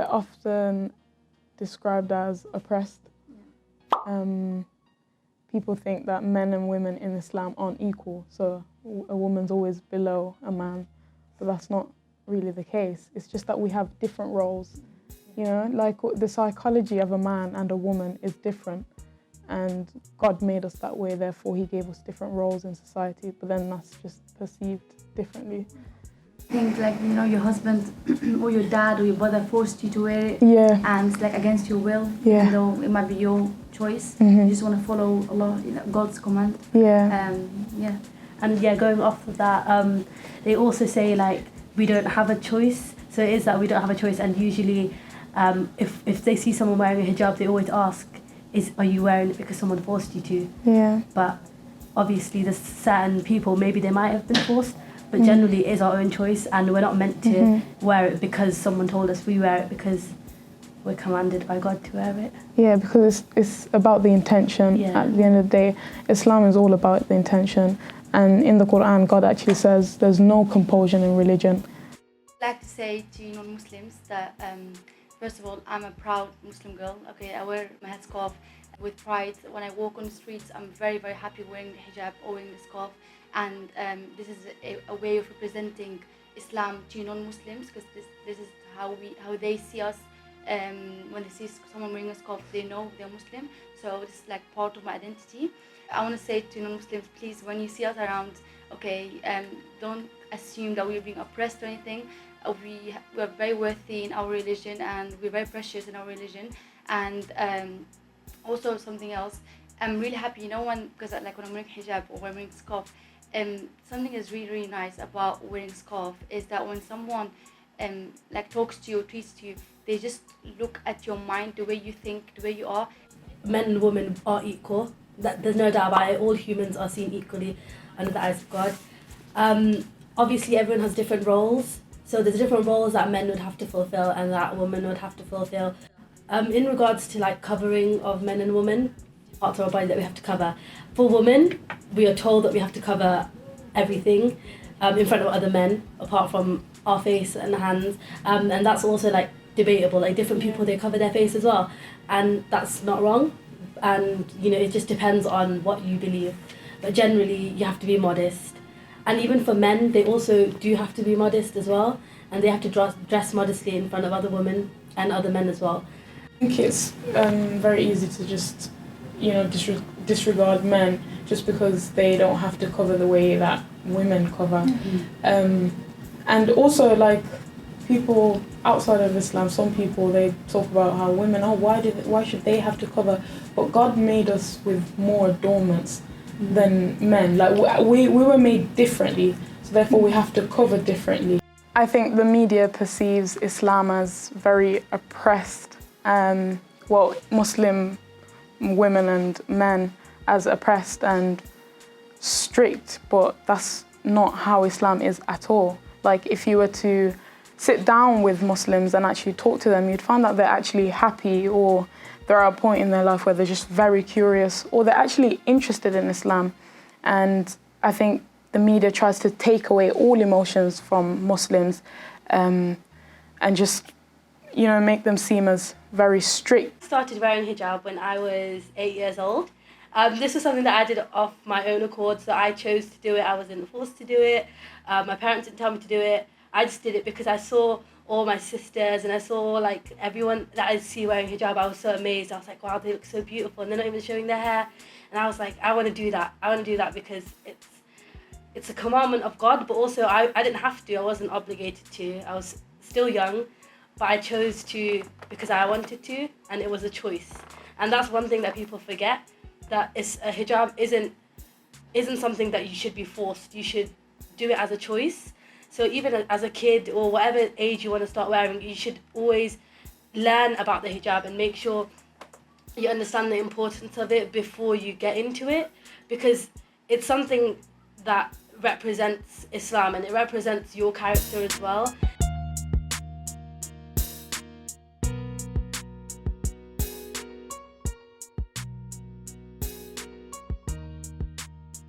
They're often described as oppressed. People think that men and women in Islam aren't equal, so a woman's always below a man, but that's not really the case. It's just that we have different roles. You know, like the psychology of a man and a woman is different, and God made us that way, therefore he gave us different roles in society, but then that's just perceived differently. Things like, you know, your husband or your dad or your brother forced you to wear it, and it's like against your will, even though it might be your choice. You just want to follow Allah, you know, God's command. And going off of that, they also say like we don't have a choice. So it is that we don't have a choice, and usually if they see someone wearing a hijab, they always ask, are you wearing it because someone forced you to? But obviously there's certain people, maybe they might have been forced, but generally it is our own choice, and we're not meant to wear it because someone told us. We wear it because we're commanded by God to wear it. Yeah, because it's about the intention. At the end of the day, Islam is all about the intention. And in the Quran, God actually says there's no compulsion in religion. I'd like to say to non-Muslims that, first of all, I'm a proud Muslim girl. Okay, I wear my headscarf with pride. When I walk on the streets, I'm very, very happy wearing the hijab or wearing the scarf. And this is a way of representing Islam to non-Muslims, because this is how they see us. When they see someone wearing a scarf, they know they're Muslim. So this is like part of my identity. I want to say to non-Muslims, please, when you see us around, okay, don't assume that we're being oppressed or anything. We're very worthy in our religion, and we're very precious in our religion. And also something else, I'm really happy, you know, because like when I'm wearing hijab or when I'm wearing scarf, something is really, really nice about wearing scarf is that when someone like talks to you or treats you, they just look at your mind, the way you think, the way you are. Men and women are equal. There's no doubt about it. All humans are seen equally under the eyes of God. Obviously, everyone has different roles. So there's different roles that men would have to fulfill and that women would have to fulfill. In regards to like covering of men and women, parts of our body that we have to cover. For women, we are told that we have to cover everything in front of other men, apart from our face and hands. And that's also like debatable. Like different people, they cover their face as well, and that's not wrong. And you know, it just depends on what you believe. But generally, you have to be modest. And even for men, they also do have to be modest as well, and they have to dress modestly in front of other women and other men as well. I think it's very easy to just, you know, disregard men just because they don't have to cover the way that women cover. And also, like, people outside of Islam, some people, they talk about how women, why should they have to cover? But God made us with more adornments than men. Like, we were made differently, so therefore we have to cover differently. I think the media perceives Islam as very oppressed, Muslim women and men as oppressed and strict, but that's not how Islam is at all. Like, if you were to sit down with Muslims and actually talk to them, you'd find that they're actually happy, or they're at a point in their life where they're just very curious, or they're actually interested in Islam. And I think the media tries to take away all emotions from Muslims and just, you know, make them seem as very strict. I started wearing hijab when I was 8 years old. This was something that I did off my own accord, so I chose to do it. I wasn't forced to do it. My parents didn't tell me to do it. I just did it because I saw all my sisters and I saw like everyone that I see wearing hijab. I was so amazed. I was like, wow, they look so beautiful, and they're not even showing their hair. And I was like, I want to do that. I want to do that because it's a commandment of God, but also I didn't have to. I wasn't obligated to. I was still young, but I chose to because I wanted to, and it was a choice. And that's one thing that people forget, that a hijab isn't something that you should be forced. You should do it as a choice. So even as a kid or whatever age you want to start wearing, you should always learn about the hijab and make sure you understand the importance of it before you get into it, because it's something that represents Islam and it represents your character as well.